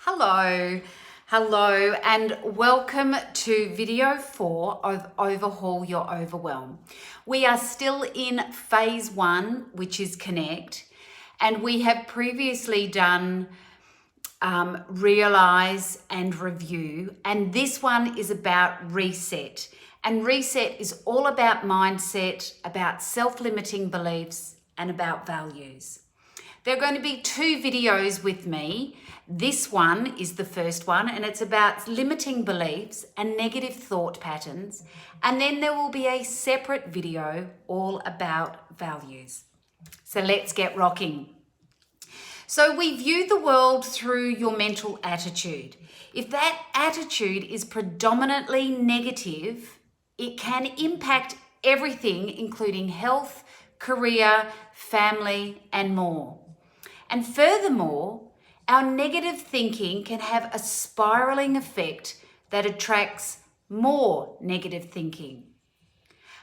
Hello, and welcome to video 4 of Overhaul Your Overwhelm. We are still in phase 1, which is connect, and we have previously done realize and review, and this one is about reset. And reset is all about mindset, about self-limiting beliefs, and about values. There are going to be 2 videos with me. This one is the first one, and it's about limiting beliefs and negative thought patterns. And then there will be a separate video all about values. So let's get rocking. So we view the world through your mental attitude. If that attitude is predominantly negative, it can impact everything, including health, career, family, and more. And furthermore, our negative thinking can have a spiraling effect that attracts more negative thinking.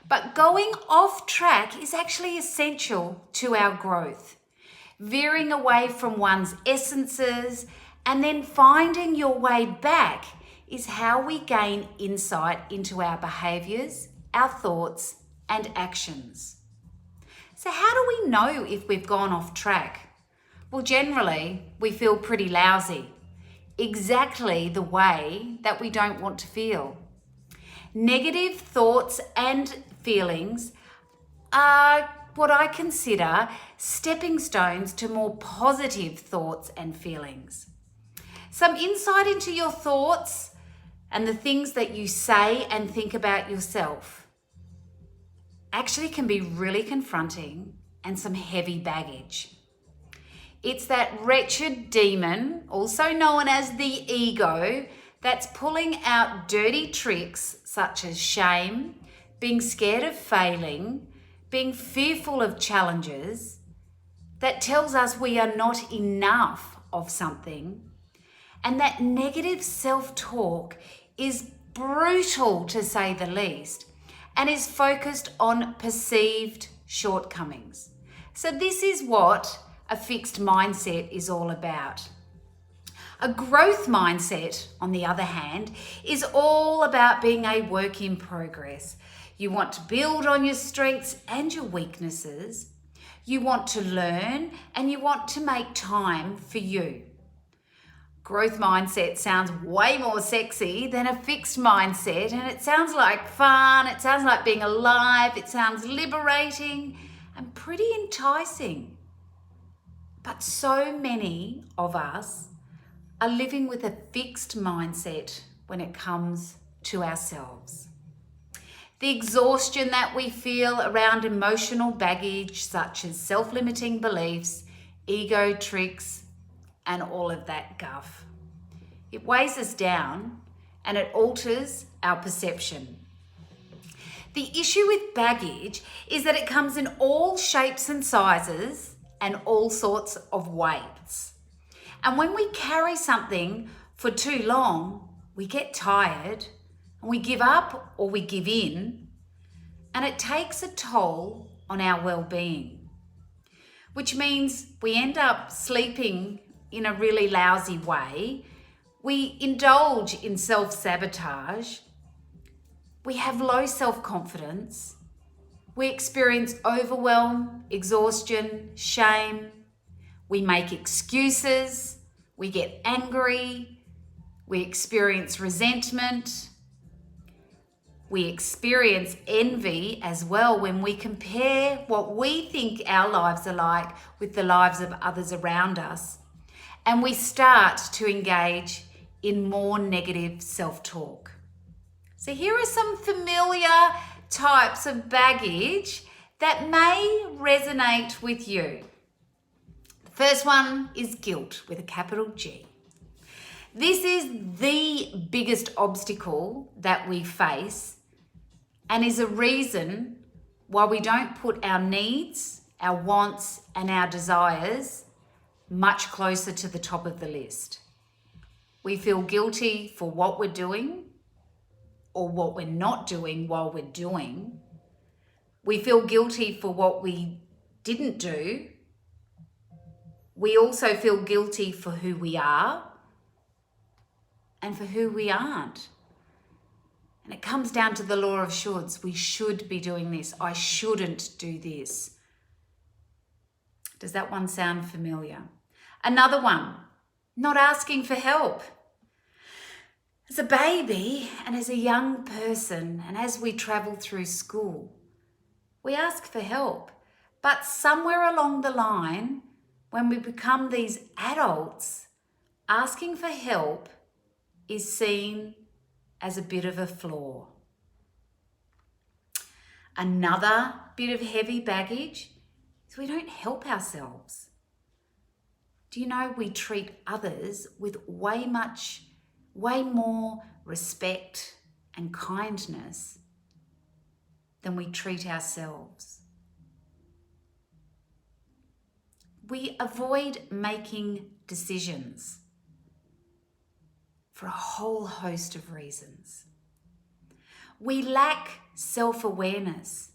But going off track is actually essential to our growth. Veering away from one's essences and then finding your way back is how we gain insight into our behaviours, our thoughts, and actions. So how do we know if we've gone off track? Well, generally, we feel pretty lousy, exactly the way that we don't want to feel. Negative thoughts and feelings are what I consider stepping stones to more positive thoughts and feelings. Some insight into your thoughts and the things that you say and think about yourself actually can be really confronting and some heavy baggage. It's that wretched demon, also known as the ego, that's pulling out dirty tricks such as shame, being scared of failing, being fearful of challenges, that tells us we are not enough of something. And that negative self-talk is brutal, to say the least, and is focused on perceived shortcomings. So this is what a fixed mindset is all about. A growth mindset, on the other hand, is all about being a work in progress. You want to build on your strengths and your weaknesses. You want to learn and you want to make time for you. Growth mindset sounds way more sexy than a fixed mindset, and it sounds like fun, it sounds like being alive, it sounds liberating and pretty enticing. But so many of us are living with a fixed mindset when it comes to ourselves. The exhaustion that we feel around emotional baggage, such as self-limiting beliefs, ego tricks, and all of that guff. It weighs us down and it alters our perception. The issue with baggage is that it comes in all shapes and sizes and all sorts of weights. And when we carry something for too long, we get tired and we give up or we give in, and it takes a toll on our well-being, which means we end up sleeping in a really lousy way. We indulge in self-sabotage. We have low self-confidence. We experience overwhelm, exhaustion, shame. We make excuses. We get angry. We experience resentment. We experience envy as well when we compare what we think our lives are like with the lives of others around us. And we start to engage in more negative self-talk. So here are some familiar types of baggage that may resonate with you. The first one is guilt with a capital G. This is the biggest obstacle that we face and is a reason why we don't put our needs, our wants, and our desires much closer to the top of the list. We feel guilty for what we're doing or what we're not doing while we're doing. We feel guilty for what we didn't do. We also feel guilty for who we are and for who we aren't. And it comes down to the law of shoulds. We should be doing this. I shouldn't do this. Does that one sound familiar? Another one, not asking for help. As a baby and as a young person and as we travel through school, we ask for help. But somewhere along the line, when we become these adults, asking for help is seen as a bit of a flaw. Another bit of heavy baggage is we don't help ourselves. Do you know we treat others with way more respect and kindness than we treat ourselves? We avoid making decisions for a whole host of reasons. We lack self-awareness,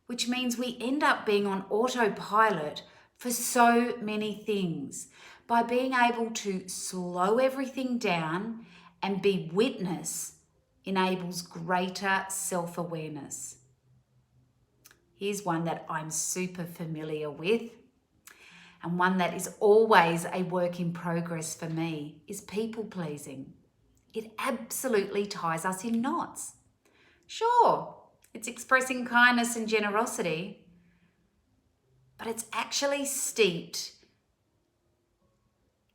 which means we end up being on autopilot for so many things. By being able to slow everything down and be witness enables greater self-awareness. Here's one that I'm super familiar with, and one that is always a work in progress for me, is people pleasing. It absolutely ties us in knots. Sure, it's expressing kindness and generosity, but it's actually steeped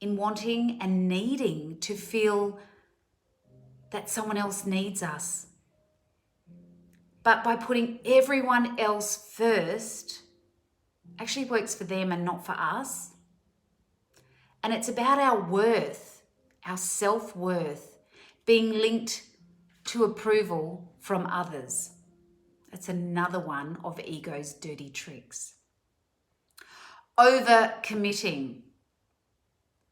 in wanting and needing to feel that someone else needs us. But by putting everyone else first, actually works for them and not for us. And it's about our worth, our self-worth, being linked to approval from others. That's another one of ego's dirty tricks. Over-committing.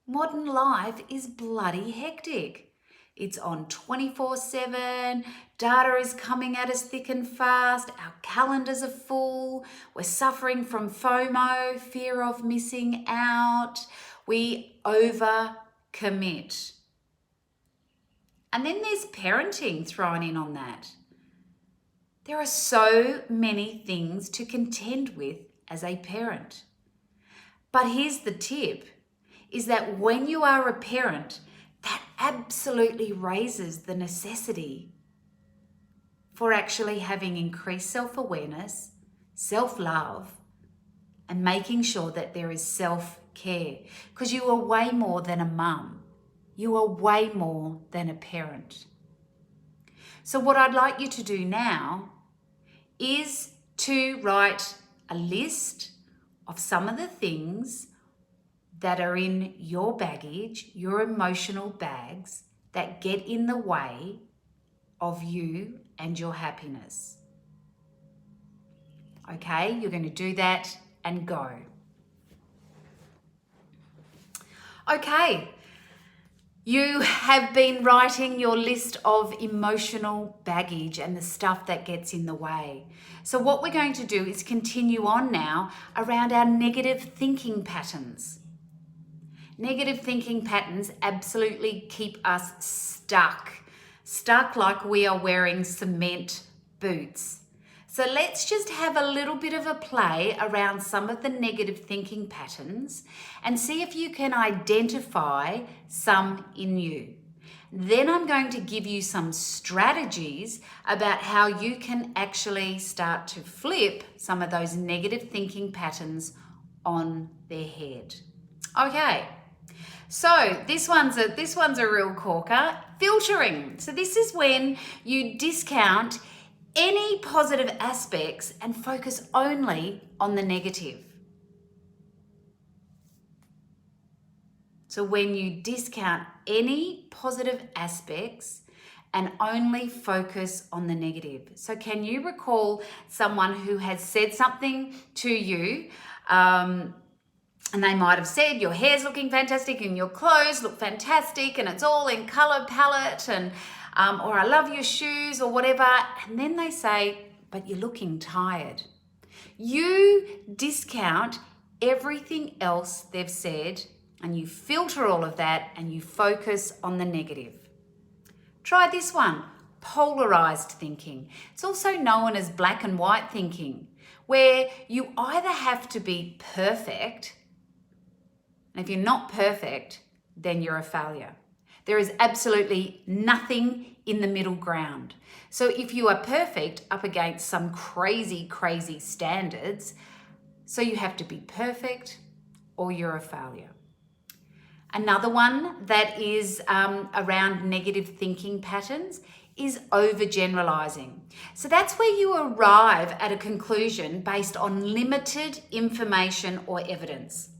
Modern life is bloody hectic. It's on 24/7, data is coming at us thick and fast, our calendars are full, we're suffering from FOMO, fear of missing out, we over-commit. And then there's parenting thrown in on that. There are so many things to contend with as a parent. But here's the tip, is that when you are a parent, that absolutely raises the necessity for actually having increased self-awareness, self-love, and making sure that there is self-care. Because you are way more than a mum. You are way more than a parent. So what I'd like you to do now is to write a list of some of the things that are in your baggage, your emotional bags, that get in the way of you and your happiness. Okay, you're going to do that and go. Okay, you have been writing your list of emotional baggage and the stuff that gets in the way. So what we're going to do is continue on now around our negative thinking patterns. Negative thinking patterns absolutely keep us stuck like we are wearing cement boots. So let's just have a little bit of a play around some of the negative thinking patterns and see if you can identify some in you. Then I'm going to give you some strategies about how you can actually start to flip some of those negative thinking patterns on their head. Okay. So this one's a real corker. Filtering. So this is when you discount any positive aspects and focus only on the negative. So when you discount any positive aspects and only focus on the negative. So can you recall someone who has said something to you, and they might have said, your hair's looking fantastic and your clothes look fantastic and it's all in color palette, and or I love your shoes or whatever. And then they say, but you're looking tired. You discount everything else they've said and you filter all of that and you focus on the negative. Try this one, polarized thinking. It's also known as black and white thinking, where you either have to be perfect, and if you're not perfect, then you're a failure. There is absolutely nothing in the middle ground. So if you are perfect up against some crazy, crazy standards, so you have to be perfect or you're a failure. Another one that is around negative thinking patterns is overgeneralizing. So that's where you arrive at a conclusion based on limited information or evidence.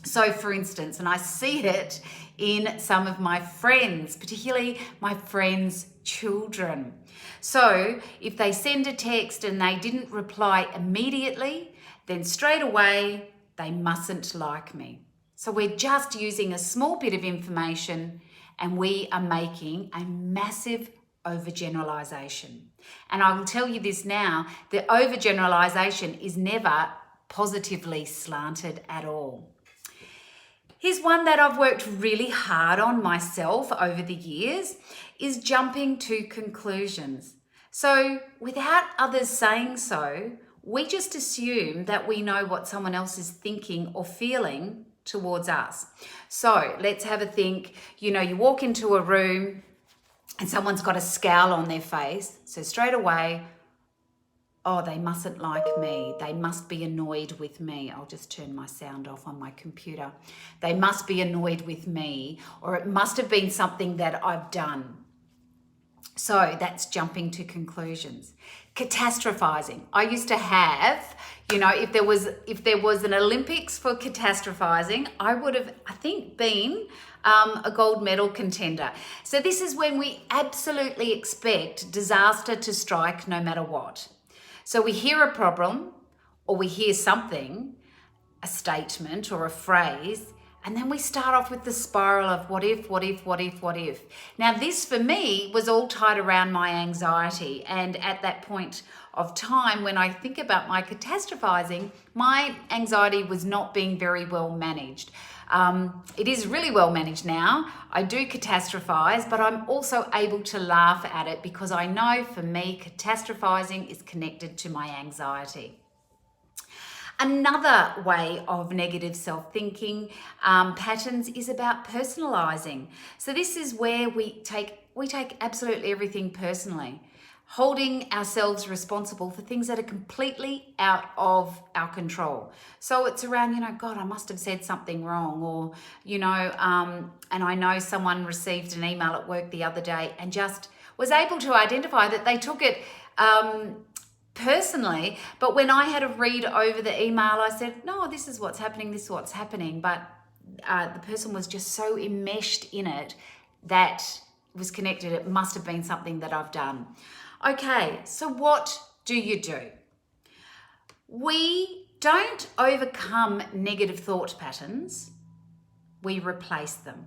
So for instance, and I see it in some of my friends, particularly my friends' children. So if they send a text and they didn't reply immediately, then straight away, they mustn't like me. So we're just using a small bit of information and we are making a massive overgeneralization. And I will tell you this now, the overgeneralization is never positively slanted at all. Here's one that I've worked really hard on myself over the years, is jumping to conclusions. So without others saying so, we just assume that we know what someone else is thinking or feeling towards us. So let's have a think. You walk into a room and someone's got a scowl on their face. So straight away, oh, they mustn't like me. They must be annoyed with me. I'll just turn my sound off on my computer. They must be annoyed with me, or it must have been something that I've done. So that's jumping to conclusions. Catastrophizing. I used to have, if there was an Olympics for catastrophizing, I would have, I think, been a gold medal contender. So this is when we absolutely expect disaster to strike no matter what. So we hear a problem or we hear something, a statement or a phrase, and then we start off with the spiral of what if, what if, what if, what if. Now this for me was all tied around my anxiety, and at that point of time when I think about my catastrophizing, my anxiety was not being very well managed. It is really well managed now. I do catastrophize, but I'm also able to laugh at it because I know for me, catastrophizing is connected to my anxiety. Another way of negative self-thinking patterns is about personalizing. So this is where we take absolutely everything personally, holding ourselves responsible for things that are completely out of our control. So it's around, God, I must have said something wrong, or, and I know someone received an email at work the other day and just was able to identify that they took it personally, but when I had to read over the email, I said, no, this is what's happening. But the person was just so enmeshed in it that it was connected. It must have been something that I've done. Okay, so what do? We don't overcome negative thought patterns, we replace them.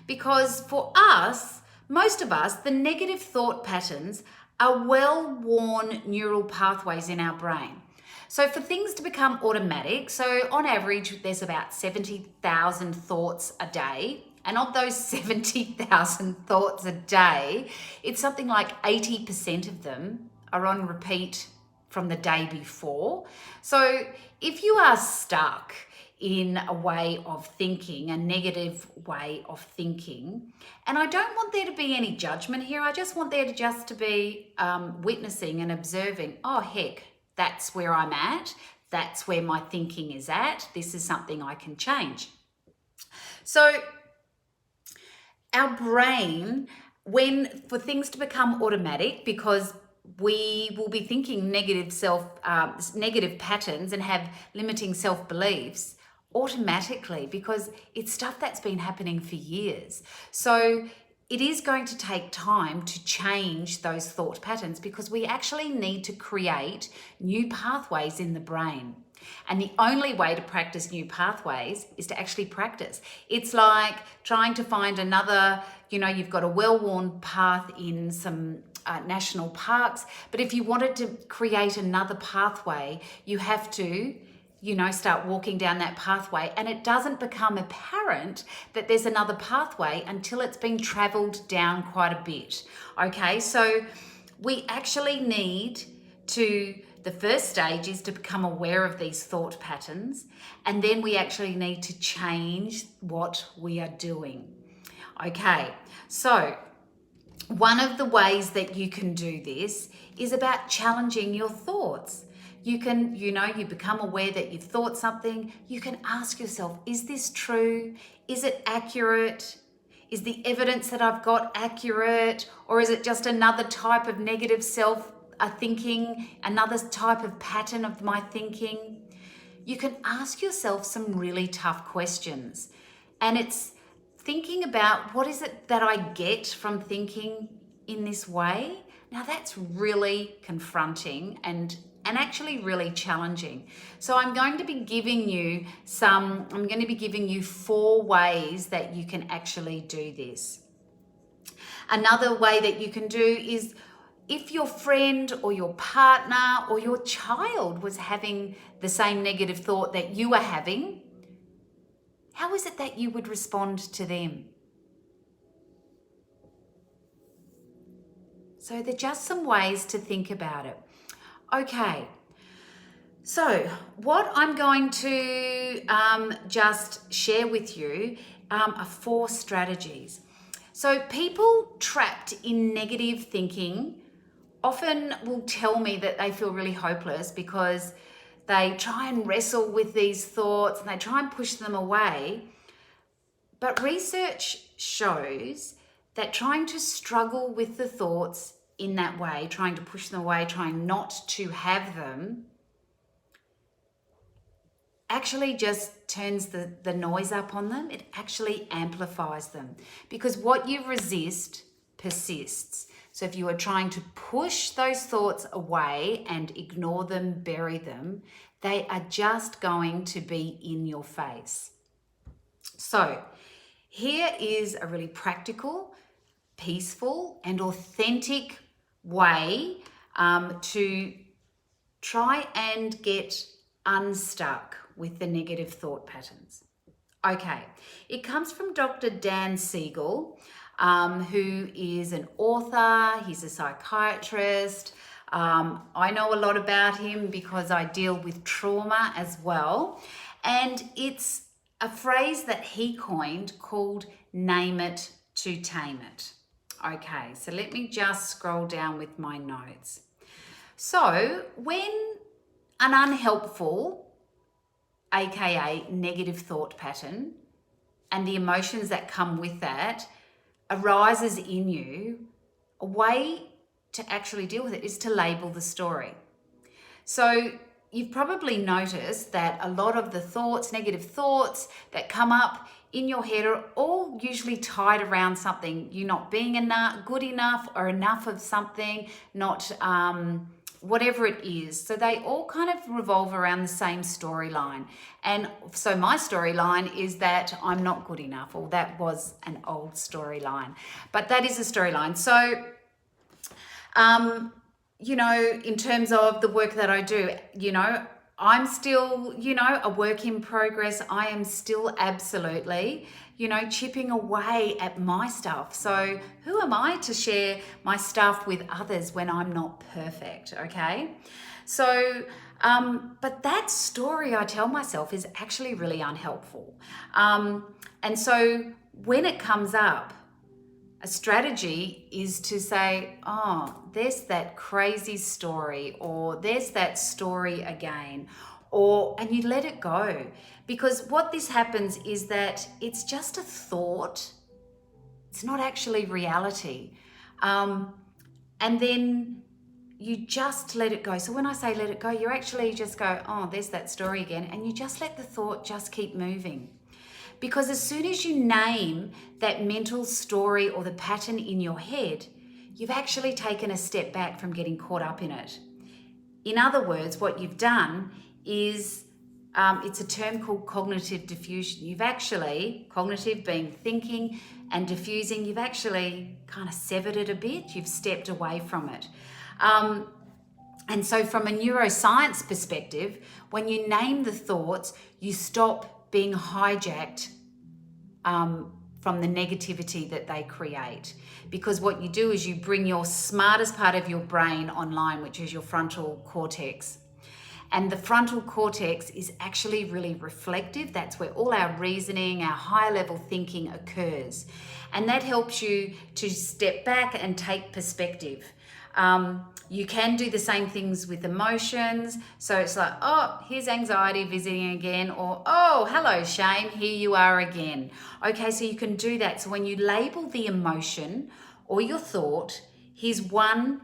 Because for us, most of us, the negative thought patterns are well-worn neural pathways in our brain. So for things to become automatic, so on average, there's about 70,000 thoughts a day. And of those 70,000 thoughts a day, it's something like 80% of them are on repeat from the day before. So if you are stuck in a way of thinking, a negative way of thinking, and I don't want there to be any judgment here, I just want there to be witnessing and observing, oh heck, that's where I'm at, that's where my thinking is at, this is something I can change. So our brain, for things to become automatic, because we will be thinking negative patterns and have limiting self-beliefs automatically, because it's stuff that's been happening for years. So it is going to take time to change those thought patterns, because we actually need to create new pathways in the brain. And the only way to practice new pathways is to actually practice. It's like trying to find another, you've got a well-worn path in some national parks, but if you wanted to create another pathway, you have to start walking down that pathway, and it doesn't become apparent that there's another pathway until it's been traveled down quite a bit. Okay, so we actually need to, the first stage is to become aware of these thought patterns, and then we actually need to change what we are doing. Okay, so one of the ways that you can do this is about challenging your thoughts. You can, you become aware that you've thought something. You can ask yourself, is this true? Is it accurate? Is the evidence that I've got accurate? Or is it just another type of negative thinking, another type of pattern of my thinking? You can ask yourself some really tough questions. And it's thinking about, what is it that I get from thinking in this way? Now that's really confronting and actually really challenging. So I'm going to be giving you 4 ways that you can actually do this. Another way that you can do is, if your friend or your partner or your child was having the same negative thought that you are having, how is it that you would respond to them? So there are just some ways to think about it. Okay, so what I'm going to just share with you are 4 strategies. So people trapped in negative thinking often will tell me that they feel really hopeless because they try and wrestle with these thoughts and they try and push them away. But research shows that trying to struggle with the thoughts in that way, trying to push them away, trying not to have them, actually just turns the noise up on them. It actually amplifies them, because what you resist persists. So if you are trying to push those thoughts away and ignore them, bury them, they are just going to be in your face. So here is a really practical, peaceful, and authentic way to try and get unstuck with the negative thought patterns. Okay, it comes from Dr. Dan Siegel, who is an author, he's a psychiatrist. I know a lot about him because I deal with trauma as well. And it's a phrase that he coined called name it to tame it. Okay, so let me just scroll down with my notes. So when an unhelpful, aka negative thought pattern, and the emotions that come with that arises in you, a way to actually deal with it is to label the story. So you've probably noticed that a lot of the thoughts, negative thoughts that come up in your head are all usually tied around something. You're not being good enough or enough of something, not whatever it is. So they all kind of revolve around the same storyline. And so my storyline is that I'm not good enough, or that was an old storyline, but that is a storyline. So, in terms of the work that I do, I'm still, a work in progress. I am still absolutely, chipping away at my stuff. So who am I to share my stuff with others when I'm not perfect, okay? So, but that story I tell myself is actually really unhelpful. And so when it comes up, a strategy is to say, oh, there's that crazy story, or there's that story again, and you let it go. Because what this happens is that it's just a thought. It's not actually reality. And then you just let it go. So when I say let it go, you actually just go, oh, there's that story again. And you just let the thought just keep moving. Because as soon as you name that mental story or the pattern in your head, you've actually taken a step back from getting caught up in it. In other words, what you've done is, it's a term called cognitive diffusion. You've actually, cognitive being thinking, and diffusing, you've actually kind of severed it a bit. You've stepped away from it. And so from a neuroscience perspective, when you name the thoughts, you stop being hijacked from the negativity that they create. Because what you do is you bring your smartest part of your brain online, which is your frontal cortex. And the frontal cortex is actually really reflective. That's where all our reasoning, our higher level thinking occurs. And that helps you to step back and take perspective. You can do the same things with emotions. So it's like, oh, here's anxiety visiting again, or oh, hello, shame, here you are again. Okay, so you can do that. So when you label the emotion or your thought, here's one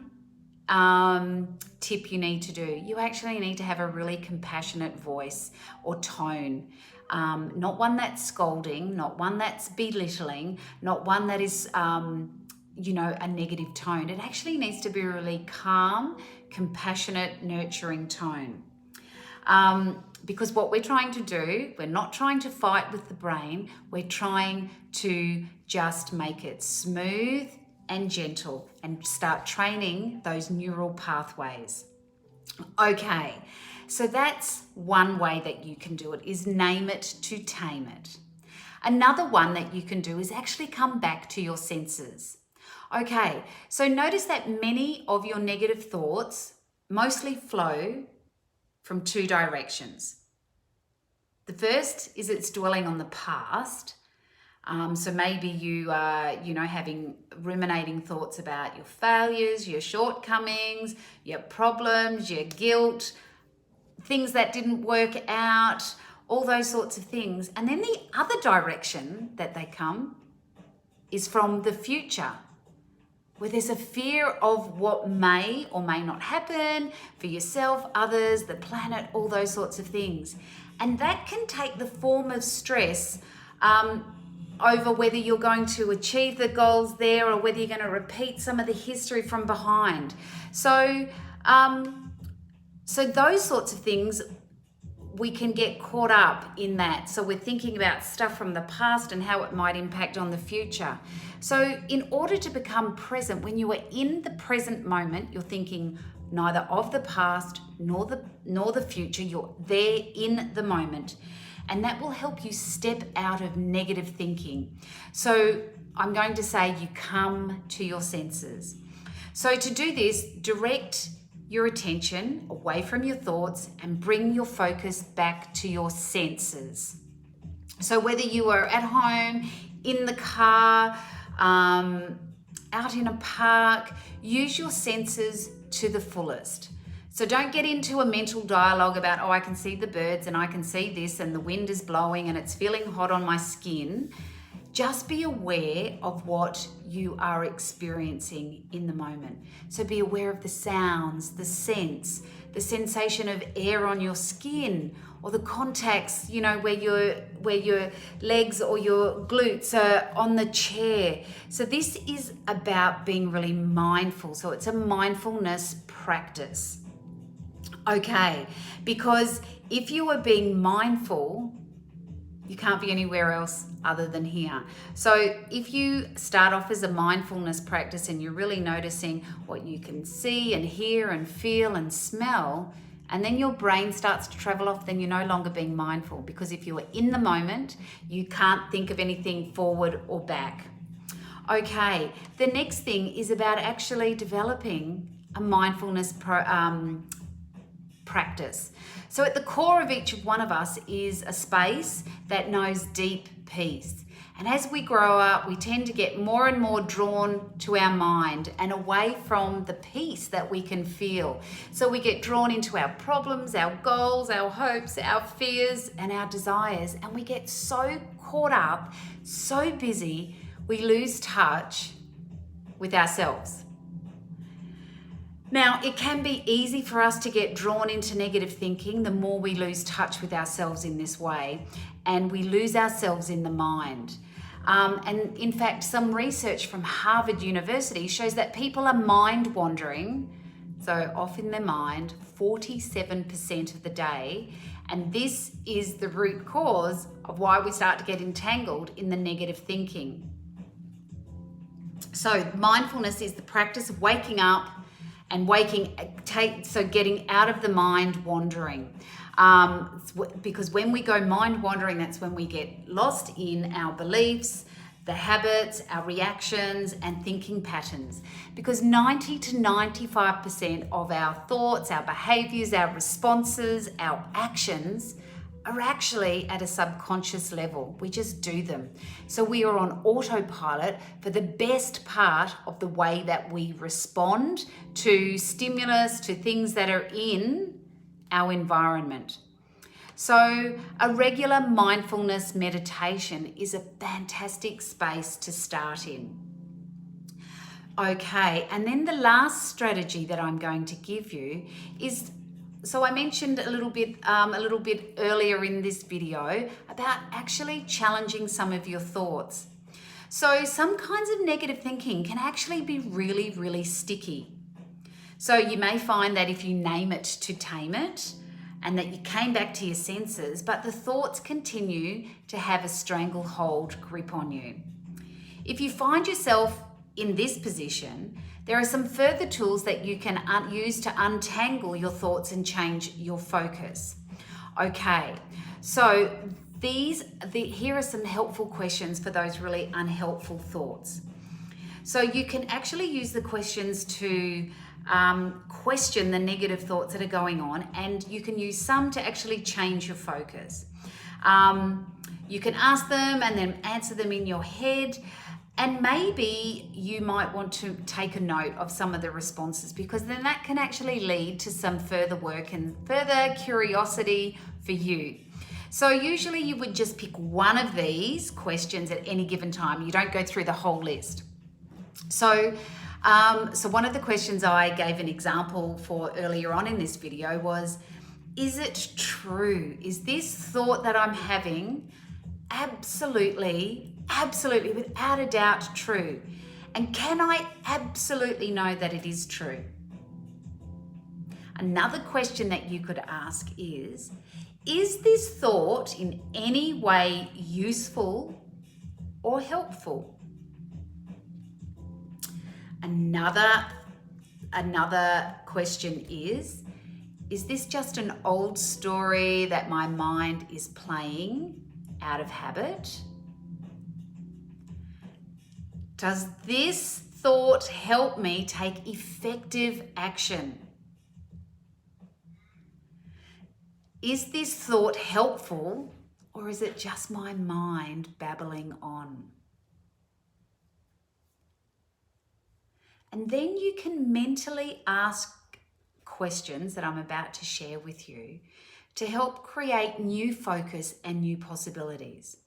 tip you need to do. You actually need to have a really compassionate voice or tone. Not one that's scolding, not one that's belittling, not one that is a negative tone. It actually needs to be a really calm, compassionate, nurturing tone. Because what we're trying to do, we're not trying to fight with the brain, we're trying to just make it smooth and gentle and start training those neural pathways. Okay, so that's one way that you can do it, is name it to tame it. Another one that you can do is actually come back to your senses. Okay, so notice that many of your negative thoughts mostly flow from two directions. The first is it's dwelling on the past. So maybe you are, having ruminating thoughts about your failures, your shortcomings, your problems, your guilt, things that didn't work out, all those sorts of things. And then the other direction that they come is from the future, where there's a fear of what may or may not happen for yourself, others, the planet, all those sorts of things. And that can take the form of stress over whether you're going to achieve the goals there or whether you're going to repeat some of the history from behind. So those sorts of things, we can get caught up in that. So we're thinking about stuff from the past and how it might impact on the future. So in order to become present, when you are in the present moment, you're thinking neither of the past nor the future. You're there in the moment. And that will help you step out of negative thinking. So I'm going to say you come to your senses. So to do this, direct your attention away from your thoughts and bring your focus back to your senses. So whether you are at home, in the car, out in a park, use your senses to the fullest. So don't get into a mental dialogue about, oh, I can see the birds and I can see this and the wind is blowing and it's feeling hot on my skin. Just be aware of what you are experiencing in the moment. So be aware of the sounds, the scents, the sensation of air on your skin, or the contacts, where your legs or your glutes are on the chair. So this is about being really mindful. So it's a mindfulness practice. Okay, because if you are being mindful, you can't be anywhere else other than here. So if you start off as a mindfulness practice and you're really noticing what you can see and hear and feel and smell, and then your brain starts to travel off, then you're no longer being mindful, because if you are in the moment, you can't think of anything forward or back. Okay, the next thing is about actually developing a mindfulness practice. So at the core of each one of us is a space that knows deep peace. And as we grow up, we tend to get more and more drawn to our mind and away from the peace that we can feel. So we get drawn into our problems, our goals, our hopes, our fears, and our desires. And we get so caught up, so busy, we lose touch with ourselves. Now, it can be easy for us to get drawn into negative thinking the more we lose touch with ourselves in this way, and we lose ourselves in the mind. And in fact, some research from Harvard University shows that people are mind wandering, so off in their mind, 47% of the day. And this is the root cause of why we start to get entangled in the negative thinking. So mindfulness is the practice of waking up and getting out of the mind wandering. Because when we go mind wandering, that's when we get lost in our beliefs, the habits, our reactions, and thinking patterns. Because 90 to 95% of our thoughts, our behaviors, our responses, our actions are actually at a subconscious level. We just do them. So we are on autopilot for the best part of the way that we respond to stimulus, to things that are in our environment. So a regular mindfulness meditation is a fantastic space to start in. Okay, and then the last strategy that I'm going to give you is, so I mentioned a little bit earlier in this video about actually challenging some of your thoughts. So some kinds of negative thinking can actually be really, really sticky. So you may find that if you name it to tame it, and that you came back to your senses, but the thoughts continue to have a stranglehold grip on you. If you find yourself in this position, there are some further tools that you can use to untangle your thoughts and change your focus. Okay, so here are some helpful questions for those really unhelpful thoughts. So you can actually use the questions to question the negative thoughts that are going on, and you can use some to actually change your focus. You can ask them and then answer them in your head, and maybe you might want to take a note of some of the responses, because then that can actually lead to some further work and further curiosity for you. So usually you would just pick one of these questions at any given time. You don't go through the whole list. So one of the questions I gave an example for earlier on in this video was, is it true? Is this thought that I'm having absolutely, without a doubt true? And can I absolutely know that it is true? Another question that you could ask is this thought in any way useful or helpful? Another question is this just an old story that my mind is playing out of habit? Does this thought help me take effective action? Is this thought helpful, or is it just my mind babbling on? And then you can mentally ask questions that I'm about to share with you to help create new focus and new possibilities.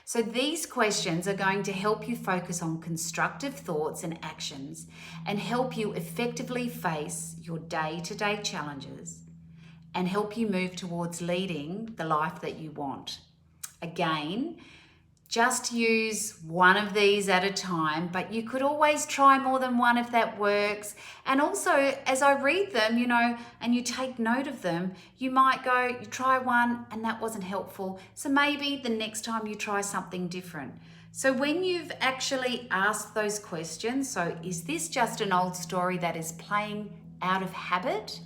So these questions are going to help you focus on constructive thoughts and actions and help you effectively face your day-to-day challenges and help you move towards leading the life that you want. Again, just use one of these at a time, but you could always try more than one if that works. And also, as I read them, and you take note of them, you might go, you try one and that wasn't helpful. So maybe the next time you try something different. So when you've actually asked those questions, so is this just an old story that is playing out of habit?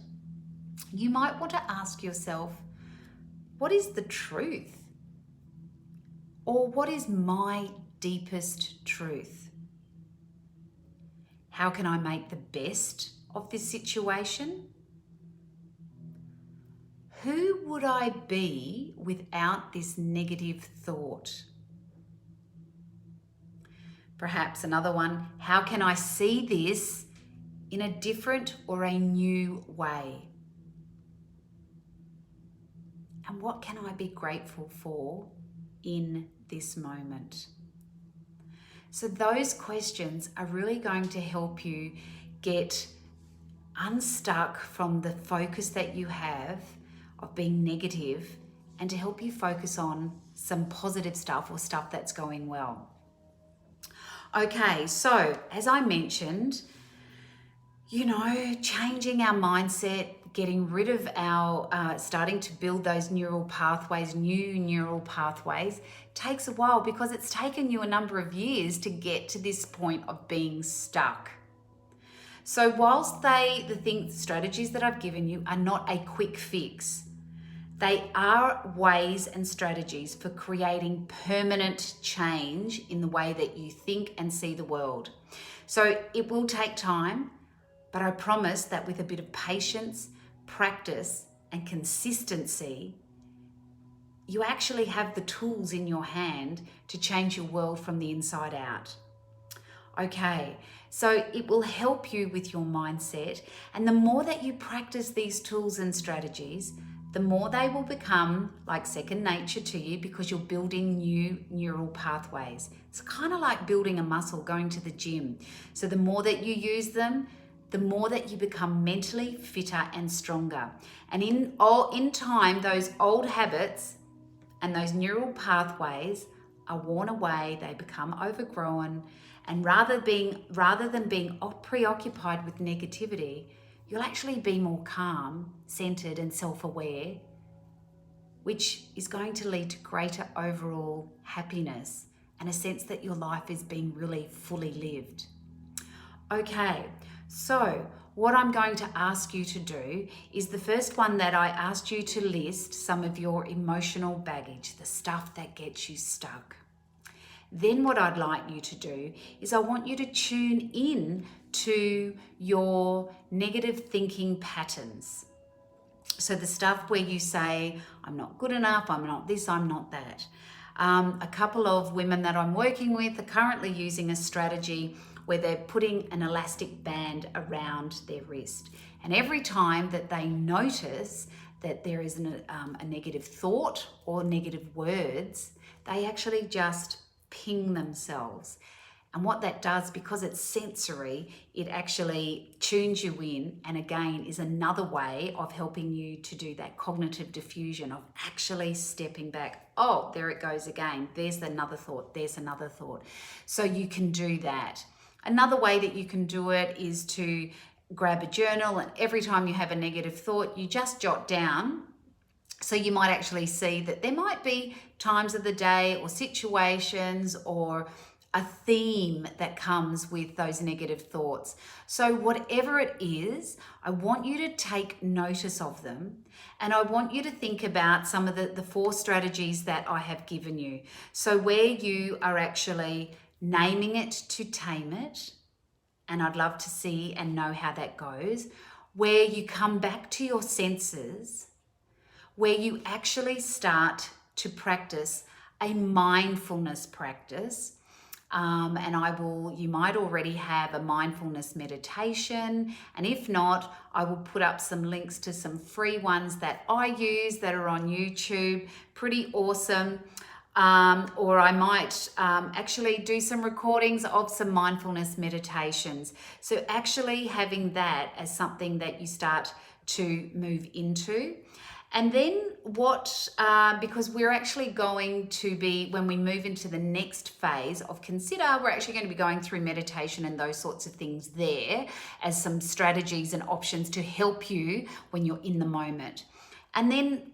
You might want to ask yourself, what is the truth? Or what is my deepest truth? How can I make the best of this situation? Who would I be without this negative thought? Perhaps another one, how can I see this in a different or a new way? And what can I be grateful for in this moment? So those questions are really going to help you get unstuck from the focus that you have of being negative and to help you focus on some positive stuff or stuff that's going well. Okay, so as I mentioned, changing our mindset, getting rid of our, starting to build those neural pathways, new neural pathways, takes a while because it's taken you a number of years to get to this point of being stuck. So whilst the strategies that I've given you are not a quick fix, they are ways and strategies for creating permanent change in the way that you think and see the world. So it will take time, but I promise that with a bit of patience, practice, and consistency, you actually have the tools in your hand to change your world from the inside out. Okay, so it will help you with your mindset, and the more that you practice these tools and strategies, the more they will become like second nature to you, because you're building new neural pathways. It's kind of like building a muscle, going to the gym. So the more that you use them, the more that you become mentally fitter and stronger. And in time, those old habits and those neural pathways are worn away, they become overgrown, and rather than being preoccupied with negativity, you'll actually be more calm, centered, and self-aware, which is going to lead to greater overall happiness and a sense that your life is being really fully lived. Okay, so what I'm going to ask you to do is the first one that I asked you to list some of your emotional baggage, the stuff that gets you stuck. Then what I'd like you to do is I want you to tune in to your negative thinking patterns. So the stuff where you say, I'm not good enough, I'm not this, I'm not that. A couple of women that I'm working with are currently using a strategy where they're putting an elastic band around their wrist. And every time that they notice that there is a negative thought or negative words, they actually just ping themselves. And what that does, because it's sensory, it actually tunes you in, and again is another way of helping you to do that cognitive diffusion of actually stepping back. Oh, there it goes again. There's another thought. There's another thought. So you can do that. Another way that you can do it is to grab a journal, and every time you have a negative thought, you just jot down. So you might actually see that there might be times of the day or situations or a theme that comes with those negative thoughts. So whatever it is, I want you to take notice of them, and I want you to think about some of the 4 strategies that I have given you. So where you are actually naming it to tame it, and I'd love to see and know how that goes, where you come back to your senses, where you actually start to practice a mindfulness practice. You might already have a mindfulness meditation. And if not, I will put up some links to some free ones that I use that are on YouTube, pretty awesome. Or I might actually do some recordings of some mindfulness meditations. So actually having that as something that you start to move into. And then because we're actually going to be, when we move into the next phase of Consider, we're actually going to be going through meditation and those sorts of things there as some strategies and options to help you when you're in the moment. And then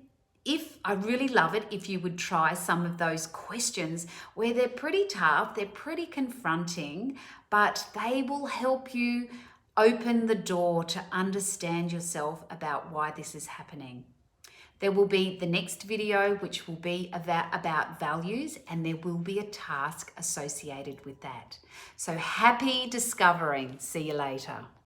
I really love it if you would try some of those questions where they're pretty tough, they're pretty confronting, but they will help you open the door to understand yourself about why this is happening. There will be the next video, which will be about values, and there will be a task associated with that. So happy discovering. See you later.